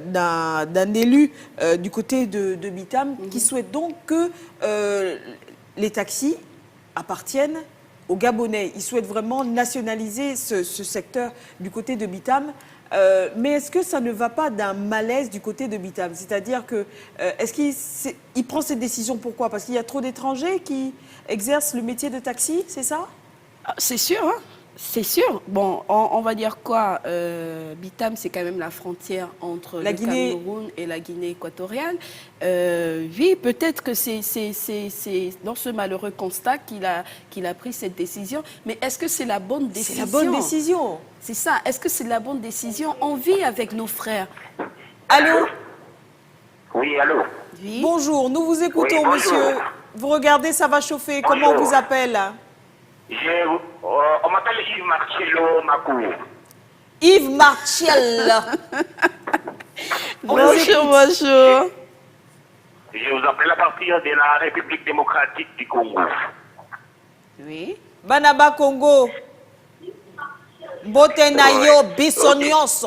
d'un élu du côté de Bitam qui souhaite donc que les taxis appartiennent aux Gabonais. Ils souhaitent vraiment nationaliser ce secteur du côté de Bitam. Mais est-ce que ça ne va pas d'un malaise du côté de Bitam? C'est-à-dire que, est-ce qu'il prend cette décision pourquoi? Parce qu'il y a trop d'étrangers qui exercent le métier de taxi, c'est ça? C'est sûr, hein? C'est sûr. Bon, on va dire quoi? Bitam, c'est quand même la frontière entre le Cameroun et la Guinée équatoriale. Oui, peut-être que c'est dans ce malheureux constat qu'il a pris cette décision. Mais est-ce que c'est la bonne décision? C'est la bonne décision. C'est ça. Est-ce que c'est la bonne décision? On vit avec nos frères. Allô? Oui, allô? Oui. Bonjour, nous vous écoutons, monsieur. Vous regardez, ça va chauffer. Bonjour. Comment on vous appelle? On m'appelle Yves Marcello Makou. Yves Martial. Bonjour, bonjour. Je vous appelle à partir de la République démocratique du Congo. Oui. Banaba Congo. Botenayo Bissonioso.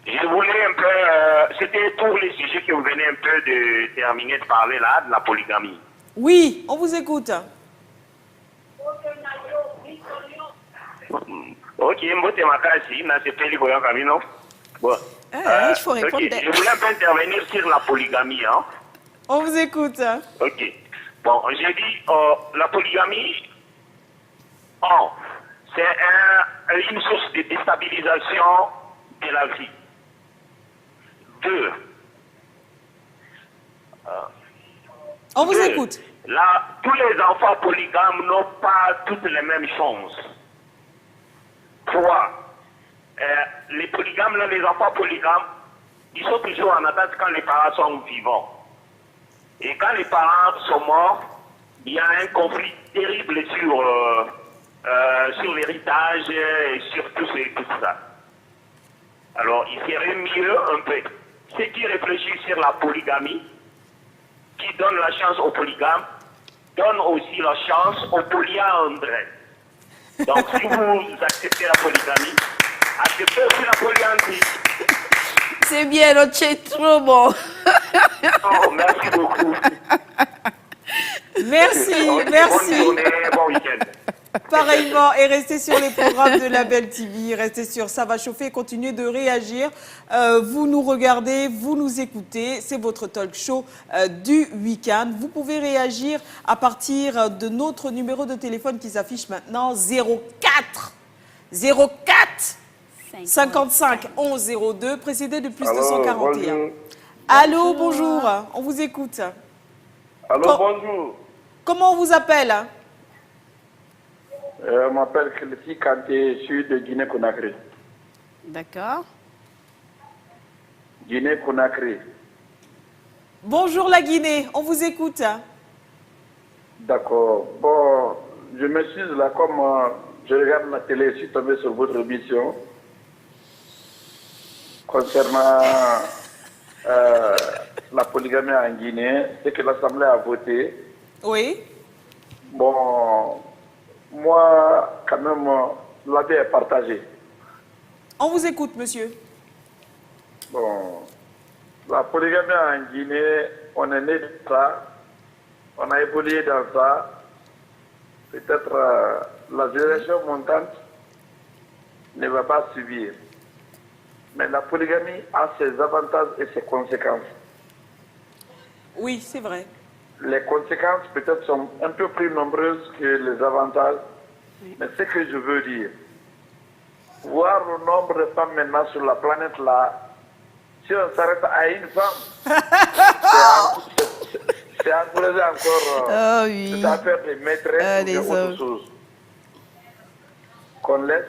Je voulais un peu, c'était pour les sujets que vous venez un peu de terminer de parler là, de la polygamie. Oui, on vous écoute. Ok, Mbote Makasi, n'a c'est pas les voyants comme non. Bon. Il faut répondre. Okay. Je voulais un peu intervenir sur la polygamie. Hein. On vous écoute. Ok. Bon, j'ai dit, la polygamie, c'est une source de déstabilisation de la vie. 2. On vous écoute. Là, tous les enfants polygames n'ont pas toutes les mêmes chances. 3. Les polygames, là, les enfants polygames, ils sont toujours en attente quand les parents sont vivants. Et quand les parents sont morts, il y a un conflit terrible sur l'héritage et sur tout ça. Alors, il serait mieux un peu ceux qui réfléchissent sur la polygamie, qui donnent la chance aux polygames, donnent aussi la chance aux polyandres. Donc, si vous acceptez la polygamie, acceptez aussi la polyandrie. C'est bien, c'est trop bon. Oh, merci beaucoup. Merci, merci. Bonne journée, bon week-end. Pareillement, et restez sur les programmes de Label TV, restez sur Ça va chauffer, continuez de réagir. Vous nous regardez, vous nous écoutez, c'est votre talk show du week-end. Vous pouvez réagir à partir de notre numéro de téléphone qui s'affiche maintenant, 04 55 11 02, précédé de plus 241. Bonjour. Allô, bonjour, on vous écoute. Allô, bonjour. Comment on vous appelle? Je m'appelle Kélesi Kanté, je suis de Guinée-Conakry. D'accord. Guinée-Conakry. Bonjour la Guinée, on vous écoute. D'accord. Bon, je m'excuse là, comme je regarde la télé, je suis tombé sur votre émission concernant la polygamie en Guinée, c'est que l'Assemblée a voté. Oui. Bon, moi, quand même, l'avis est partagé. On vous écoute, monsieur. Bon, la polygamie en Guinée, on est né de ça, on a évolué dans ça. Peut-être la génération montante ne va pas subir. Mais la polygamie a ses avantages et ses conséquences. Oui, c'est vrai. Les conséquences peut-être sont un peu plus nombreuses que les avantages. Mais ce que je veux dire, voir le nombre de femmes maintenant sur la planète là, si on s'arrête à une femme, c'est encourager encore cette affaire de maîtresse ou autre chose. Qu'on laisse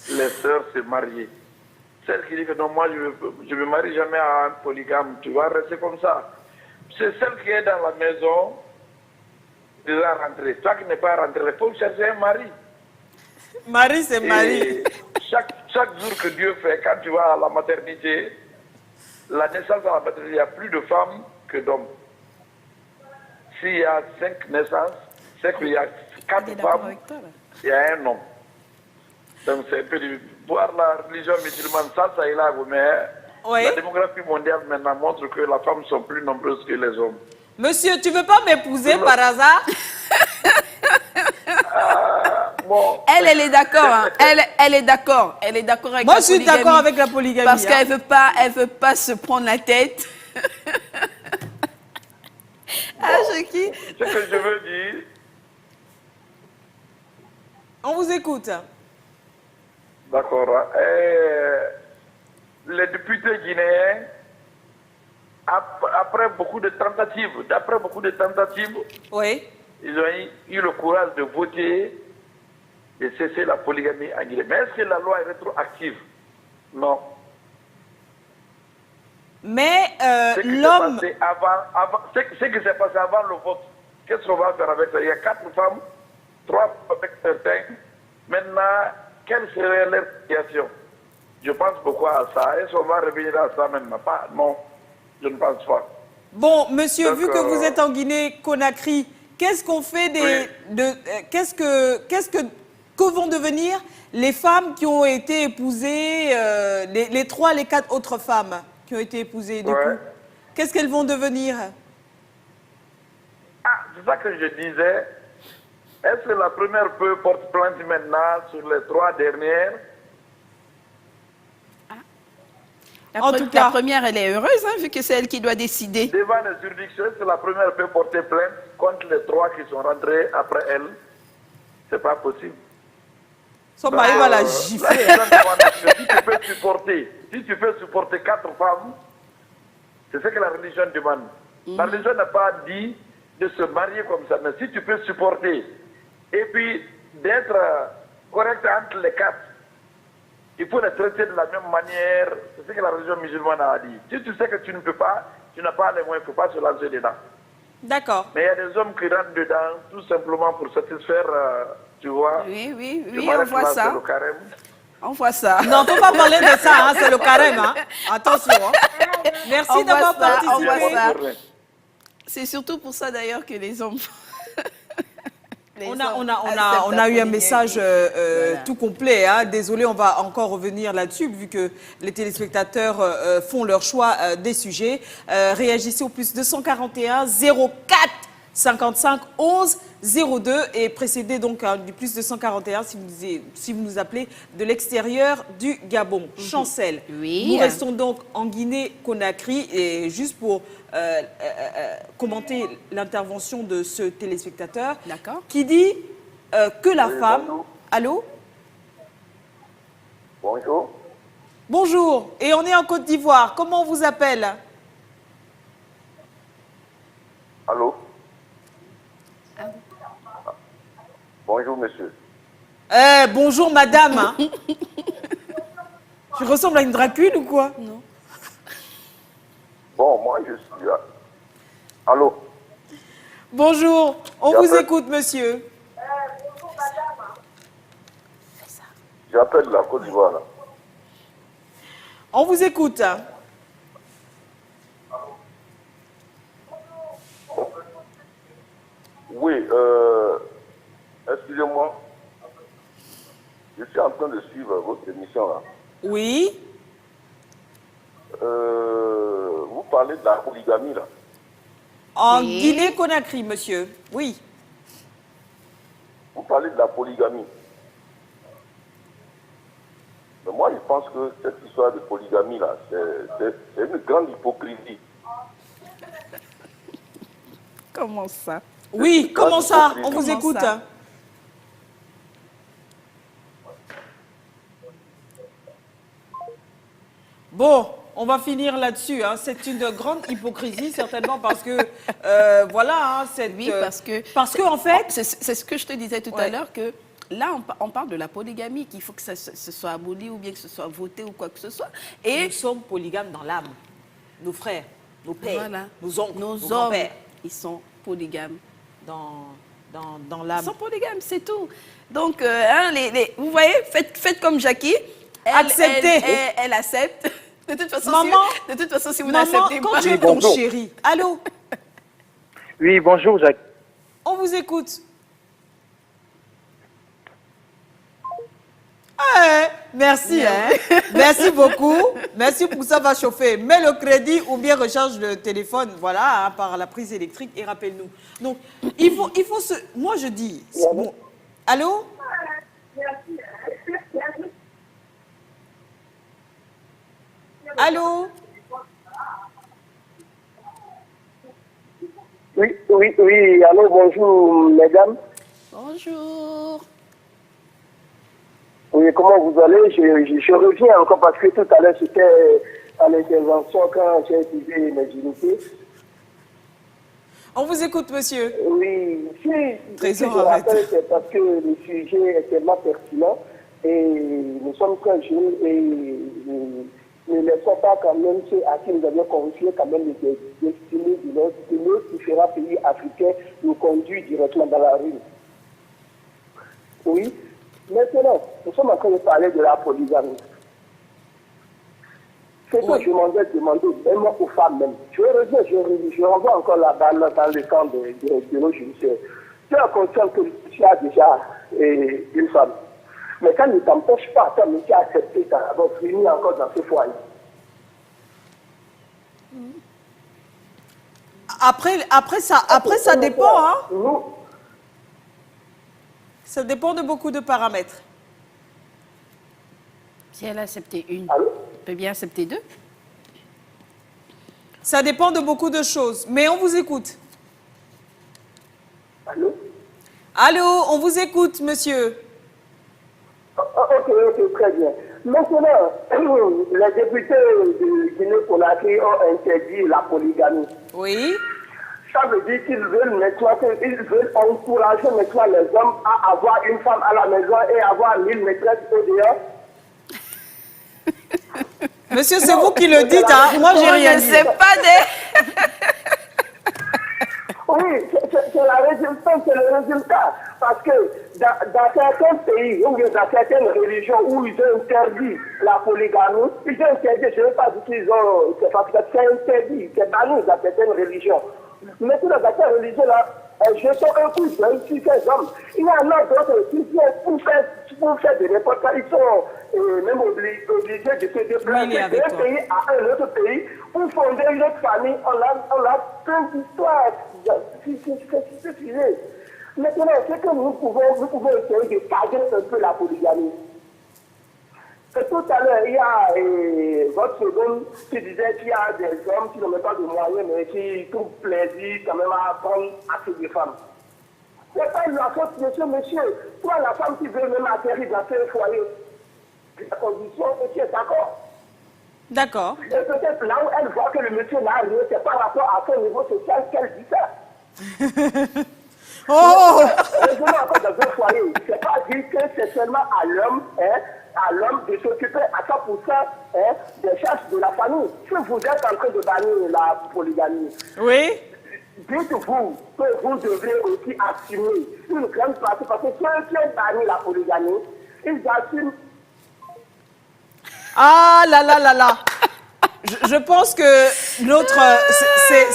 les sœurs se marier. Celle qui dit que non, moi je ne me marie jamais à un polygame, tu vas rester comme ça. C'est celle qui est dans la maison déjà rentrée. Toi qui n'es pas rentré, il faut chercher un mari. Marie, c'est Marie. Chaque jour que Dieu fait, quand tu vas à la maternité, la naissance à la maternité, il y a plus de femmes que d'hommes. S'il y a 5 naissances, c'est qu'il y a 4 femmes, il y a un homme. Donc c'est un peu de voir la religion musulmane, ça est là, mais oui. La démographie mondiale maintenant montre que les femmes sont plus nombreuses que les hommes. Monsieur, tu ne veux pas m'épouser par hasard? Bon, elle est d'accord. Hein. Elle est d'accord. Elle est d'accord avec moi, la polygamie. Moi, je suis d'accord avec la polygamie. Parce qu'elle veut pas se prendre la tête. Ce que je veux dire. On vous écoute. D'accord. Les députés guinéens, après beaucoup de tentatives, oui. Ils ont eu le courage de voter, de cesser la polygamie en Guinée. Mais est-ce que la loi est rétroactive? Non. Mais l'homme... Ce qui s'est passé avant le vote, qu'est-ce qu'on va faire avec ça? Il y a 4 femmes, 3 avec certains. Maintenant, quelle serait leur situation? Je pense beaucoup à ça. Est-ce qu'on va revenir à ça maintenant? Pas, non, je ne pense pas. Bon, monsieur, Donc, vu que vous êtes en Guinée-Conakry, qu'est-ce qu'on fait que vont devenir les femmes qui ont été épousées, les 3, les 4 autres femmes qui ont été épousées du coup? Qu'est-ce qu'elles vont devenir? Ah, c'est ça que je disais. Est-ce que la première peut porter plainte maintenant sur les 3 dernières? La première, elle est heureuse, hein, vu que c'est elle qui doit décider. Devant les juridictions, est-ce que la première peut porter plainte contre les 3 qui sont rentrés après elle? C'est pas possible. Son mari va la gifler. Si tu peux supporter 4 femmes, c'est ce que la religion demande. La religion n'a pas dit de se marier comme ça, mais si tu peux supporter et puis d'être correct entre les 4, il faut les traiter de la même manière. C'est ce que la religion musulmane a dit. Si tu sais que tu ne peux pas, tu n'as pas les moyens, il ne faut pas se lancer dedans. D'accord. Mais il y a des hommes qui rentrent dedans tout simplement pour satisfaire, tu vois. Oui, on voit ça. Le carême. On voit ça. Non, il ne faut pas parler de ça, hein, c'est le carême. Hein. Attention. Hein. Merci d'avoir participé. C'est surtout pour ça d'ailleurs que les hommes... On a eu un message tout complet. Hein. Désolé, on va encore revenir là-dessus, vu que les téléspectateurs font leur choix des sujets. Réagissez au plus 241 04 55 11 02 et précédez donc du plus 241 si vous nous appelez de l'extérieur du Gabon. Chancel. Oui. Nous restons donc en Guinée-Conakry et juste pour commenter l'intervention de ce téléspectateur qui dit que la femme... Bonjour. Allô? Bonjour. Bonjour, et on est en Côte d'Ivoire. Comment on vous appelle? Allô? Bonjour, monsieur. Bonjour, madame. Hein. Tu ressembles à une Dracule ou quoi? Non. Bon, moi, je suis là. Allô? Bonjour, on vous écoute, monsieur. Bonjour, madame. J'appelle la Côte d'Ivoire, là. On vous écoute. Oui, excusez-moi. Je suis en train de suivre votre émission, là. Oui. Vous parlez de la polygamie, là. En Guinée-Conakry, monsieur. Oui. Vous parlez de la polygamie. Mais moi, je pense que cette histoire de polygamie, là, c'est une grande hypocrisie. Comment ça? Oui, comment ça? On vous écoute. Bon, on va finir là-dessus. Hein. C'est une grande hypocrisie, certainement, parce que, voilà, oui, parce que en fait... C'est ce que je te disais tout à l'heure, que là, on parle de la polygamie, qu'il faut que ça se soit aboli ou bien que ce soit voté ou quoi que ce soit. Et nous sommes polygames dans l'âme. Nos frères, nos pères, nos oncles, nos hommes, grands-pères. Ils sont polygames. Dans l'âme. Ils sont polygames, c'est tout. Donc, vous voyez, faites comme Jackie. Acceptez. Elle accepte. De toute façon, si vous Maman, n'acceptez pas... quand tu es ton chéri. Allô? Oui, bonjour, Jacques. On vous écoute. Merci, hein. Merci beaucoup. Merci pour ça, va chauffer. Mets le crédit ou bien recharge le téléphone, voilà, hein, par la prise électrique et rappelle-nous. Donc, il faut se... Moi, je dis... Bon. Allô? Allô? Oui, allô, bonjour, mesdames. Bonjour. Oui, comment vous allez? Je reviens encore parce que tout à l'heure, c'était à l'intervention quand j'ai utilisé mes unités. On vous écoute, monsieur. Oui, je rappelle, c'est parce que le sujet est tellement pertinent et nous sommes très jeunes et ne laissons pas quand même ceux à qui nous avions confié quand même les destinées de nos différents pays africains nous conduisent directement dans la rue. Oui. Maintenant, nous sommes en train de parler de la polygamie. C'est que je m'en vais demander même aux femmes même. Je renvoie encore la balle dans le camp de nos judiciaires. Tu es conscient que tu as déjà une femme. Mais ça ne t'empêche pas, toi, mais tu as accepté d'avoir fini encore dans ce foyer. Après ça dépend, hein. Ça dépend de beaucoup de paramètres. Si elle a accepté une, Allô? elle peut bien accepter deux. Ça dépend de beaucoup de choses, mais on vous écoute. Allô? Allô, on vous écoute, monsieur. Ok, très bien. Maintenant, les députés de Guinée-Conakry ont interdit la polygamie. Oui. Ça veut dire qu'ils veulent encourager maintenant les hommes à avoir une femme à la maison et avoir 1000 maîtresses au dehors. Monsieur, c'est vous qui le dites, hein. Moi, j'ai rien dit. Je ne sais pas des... Oui, c'est le résultat. Parce que dans certains pays, ou bien dans certaines religions où ils ont interdit la polygamie, ils ont interdit, je ne sais pas si ils ont, c'est interdit, c'est banni dans certaines religions. Maintenant, dans cette religion-là, jetons un coup d'œil sur ces hommes. Il y en a d'autres qui pour faire de n'importe quoi, ils sont même obligés de se déplacer d'un pays à un autre pays pour fonder une autre famille. On a plein d'histoires. C'est sujet. Maintenant, c'est que nous pouvons essayer de cadrer un peu la polygamie. Et tout à l'heure, il y a votre seconde qui disait qu'il y a des hommes qui n'ont même pas de moyens, mais qui trouvent plaisir quand même à prendre assez de femmes. C'est pas la faute, monsieur. Toi, la femme qui veut même atterrir dans ce foyer, la condition, et tu es d'accord. D'accord. Et peut-être là où elle voit que le monsieur n'a rien, c'est par rapport à son niveau social qu'elle dit ça. Oh! Raisonnons encore dans un foyer. C'est pas dire que c'est seulement à l'homme de s'occuper à 100% des charges de la famille. Si vous êtes en train de bannir la polygamie, oui, dites-vous que vous devrez aussi assumer une grande partie, parce que ceux qui ont banni la polygamie, ils assument. Ah là là là là. Je pense que l'autre,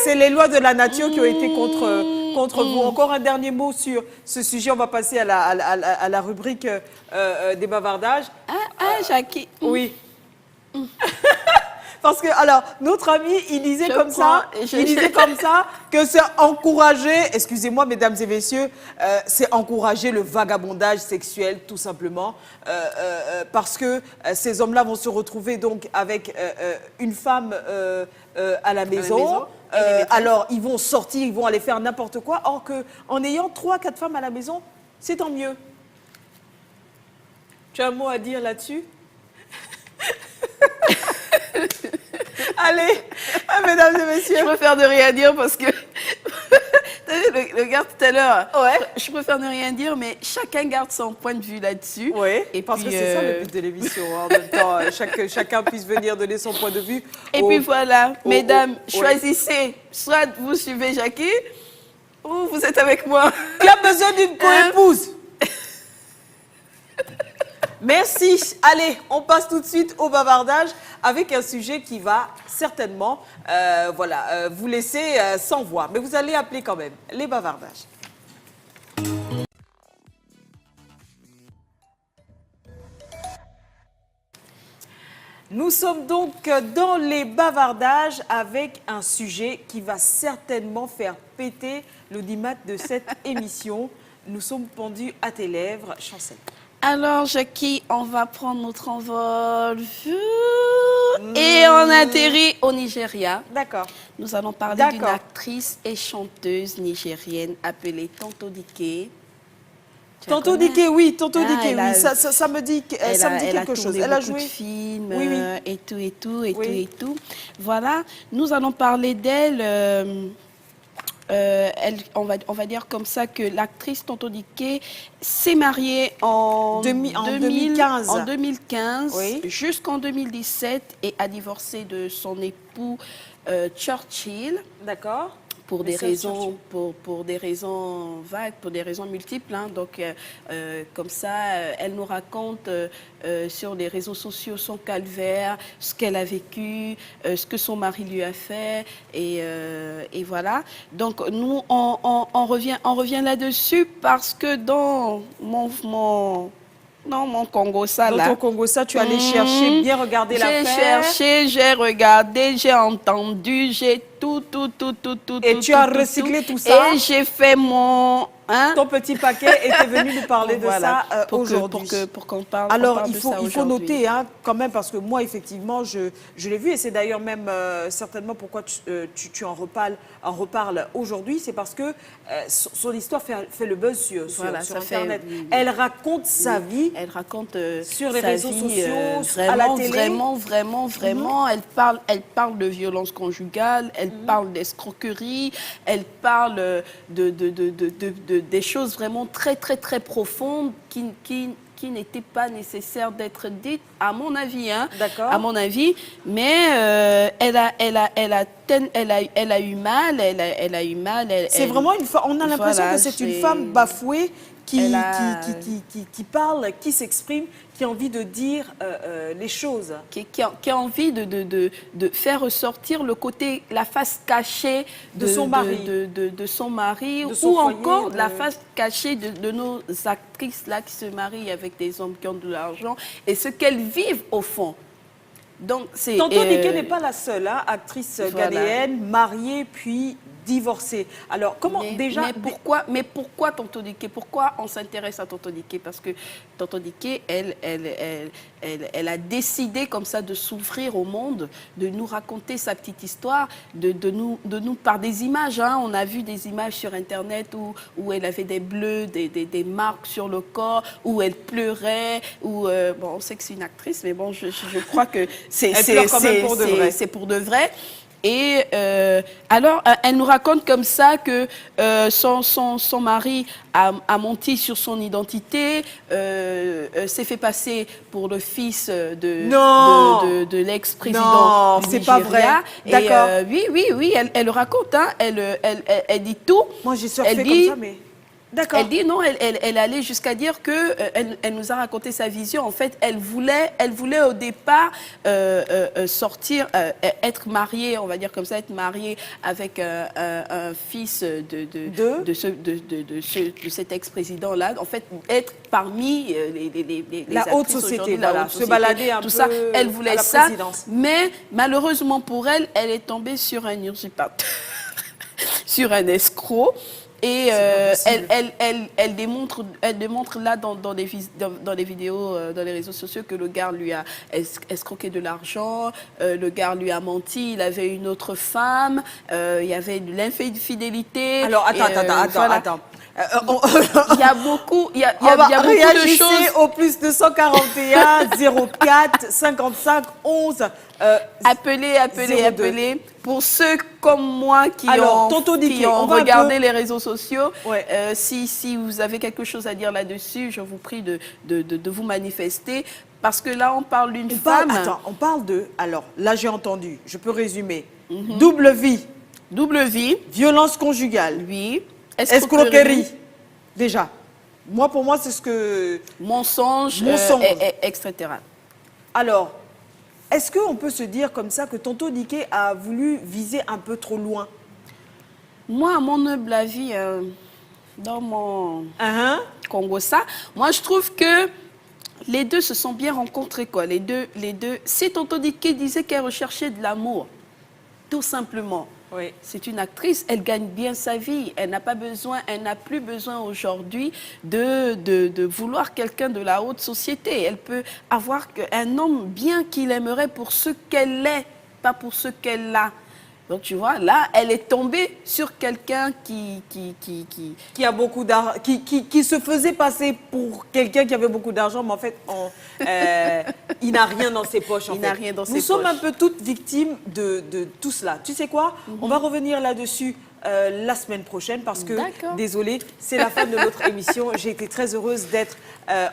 c'est les lois de la nature qui ont été contre vous. Encore un dernier mot sur ce sujet. On va passer à la rubrique des bavardages. Jackie. Oui. Parce que, alors, notre ami, il disait comme ça que c'est encourager, excusez-moi, mesdames et messieurs, c'est encourager le vagabondage sexuel, tout simplement, parce que ces hommes-là vont se retrouver donc avec une femme à la maison. Alors, ils vont sortir, ils vont aller faire n'importe quoi, or qu'en ayant 3-4 femmes à la maison, c'est tant mieux. Tu as un mot à dire là-dessus? Allez, mesdames et messieurs. Je préfère ne rien dire parce que... le gars tout à l'heure, je préfère ne rien dire, mais chacun garde son point de vue là-dessus. Oui, et parce que c'est ça le but de l'émission. En même temps, chacun puisse venir donner son point de vue. Et puis voilà, mesdames, choisissez. Soit vous suivez Jackie, ou vous êtes avec moi. Tu as besoin d'une co-épouse. Merci. Allez, on passe tout de suite au bavardage avec un sujet qui va certainement vous laisser sans voix. Mais vous allez appeler quand même les bavardages. Nous sommes donc dans les bavardages avec un sujet qui va certainement faire péter l'audimat de cette émission. Nous sommes pendus à tes lèvres, Chancel. Alors, Jackie, on va prendre notre envol et on atterrit au Nigeria. D'accord. Nous allons parler d'une actrice et chanteuse nigérienne appelée Tonto Dike. Tonto Dike, oui, Tonto Dike, oui. Ça me dit quelque chose. Elle a joué de films, et tout. Voilà, nous allons parler d'elle. On va dire comme ça que l'actrice Tonto Dike s'est mariée en 2015 oui. Jusqu'en 2017 et a divorcé de son époux Churchill. D'accord. pour des raisons, pour des raisons vagues, pour des raisons multiples. Hein. Donc, comme ça, elle nous raconte sur les réseaux sociaux son calvaire, ce qu'elle a vécu, ce que son mari lui a fait, et voilà. Donc, nous, on revient là-dessus parce que dans mon Congo, ça, dans là. ton Congo, ça, tu allais chercher, bien regarder l'affaire. J'ai cherché, j'ai regardé, j'ai entendu, j'ai tout. Et tu as recyclé tout ça. Et j'ai fait mon... Hein? Ton petit paquet était venu nous parler de ça aujourd'hui. Pour qu'on parle. Alors, il faut noter hein, quand même, parce que moi, effectivement, je l'ai vu, et c'est d'ailleurs même certainement pourquoi tu en reparles aujourd'hui, c'est parce que son histoire fait le buzz sur Internet. Elle raconte sa vie. Elle raconte sur les réseaux sociaux, vraiment, à la télé. Vraiment. Elle parle de violence conjugale, elle parle d'escroquerie, elle parle des choses vraiment très profondes qui n'étaient pas nécessaires d'être dites, à mon avis. Hein, à mon avis. Mais elle a eu mal. C'est vraiment une femme. On a l'impression que c'est une femme bafouée qui parle, qui s'exprime, qui a envie de dire les choses. Qui a envie de faire ressortir le côté, la face cachée de son mari, de son mari, ou encore la face cachée de nos actrices là qui se marient avec des hommes qui ont de l'argent et ce qu'elles vivent au fond. Donc c'est. Tonton Diké n'est pas la seule actrice ghanéenne, mariée puis divorcée. Alors comment mais pourquoi Tonton Diké? Pourquoi on s'intéresse à Tonton Diké? Parce que Tonton Diké, elle a décidé comme ça de s'ouvrir au monde, de nous raconter sa petite histoire, de nous par des images. Hein. On a vu des images sur Internet où elle avait des bleus, des marques sur le corps, où elle pleurait, où bon, on sait que c'est une actrice, mais bon, je crois que c'est pour de vrai. Et alors, elle nous raconte comme ça que son mari a menti sur son identité, s'est fait passer pour le fils de l'ex-président du Nigeria. Non, c'est pas vrai. D'accord. Oui, elle le raconte. Hein. Elle dit tout. Moi, j'ai surfé comme ça, mais... D'accord. Elle dit non, elle allait jusqu'à dire que elle nous a raconté sa vision. En fait, elle voulait au départ sortir, être mariée, on va dire comme ça, être mariée avec un fils de cet ex-président-là. En fait, être parmi la haute société, voilà, se balader un peu ça. Elle voulait à la ça, présidence. mais malheureusement pour elle, elle est tombée sur un usurpateur, sur un escroc. Et elle démontre là dans les vidéos, dans les réseaux sociaux que le gars lui a escroqué de l'argent, le gars lui a menti, il avait une autre femme, il y avait de l'infidélité. Alors attends. Il y a beaucoup de choses. Au plus 241 04 55 11. Appelez. Pour ceux comme moi qui ont regardé les réseaux sociaux, si vous avez quelque chose à dire là-dessus, je vous prie de vous manifester. Parce que là, on parle d'une femme. On parle de... Alors, là, j'ai entendu. Je peux résumer. Double vie. Violence conjugale. Oui. Escroquerie. Déjà. Pour moi, c'est ce que... Mensonge. Etc. Alors... Est-ce qu'on peut se dire comme ça que Tonton Diké a voulu viser un peu trop loin? Moi, à mon humble avis, dans mon Congo, moi, je trouve que les deux se sont bien rencontrés, quoi. Les deux. Si Tonton Diké disait qu'elle recherchait de l'amour, tout simplement. Oui. C'est une actrice, elle gagne bien sa vie. Elle n'a plus besoin aujourd'hui de vouloir quelqu'un de la haute société. Elle peut avoir un homme bien qu'il aimerait pour ce qu'elle est, pas pour ce qu'elle a. Donc tu vois, là, elle est tombée sur quelqu'un qui a beaucoup d'argent, qui se faisait passer pour quelqu'un qui avait beaucoup d'argent, mais en fait, il n'a rien dans ses poches. Nous sommes un peu toutes victimes de tout cela. Tu sais quoi? On va revenir là-dessus la semaine prochaine parce que, désolée, c'est la fin de notre émission. J'ai été très heureuse d'être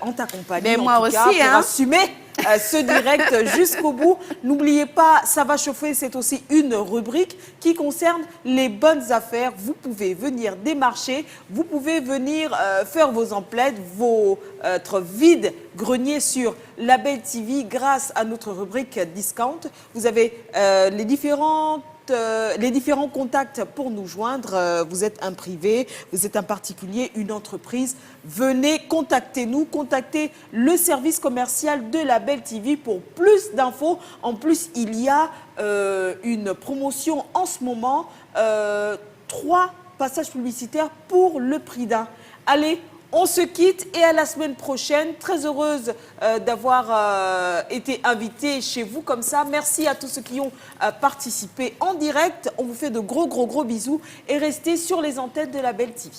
en ta compagnie. Mais moi aussi, pour assumer ce direct jusqu'au bout. N'oubliez pas, ça va chauffer, c'est aussi une rubrique qui concerne les bonnes affaires. Vous pouvez venir démarcher, vous pouvez venir faire vos emplettes, votre vide-grenier sur Label TV grâce à notre rubrique Discount. Vous avez les différents contacts pour nous joindre. Vous êtes un privé, vous êtes un particulier, une entreprise. Venez, contactez-nous, contactez le service commercial de Label TV pour plus d'infos. En plus, il y a une promotion en ce moment, 3 passages publicitaires pour le prix d'un. Allez, on se quitte et à la semaine prochaine. Très heureuse d'avoir été invitée chez vous comme ça. Merci à tous ceux qui ont participé en direct. On vous fait de gros bisous et restez sur les antennes de Label TV.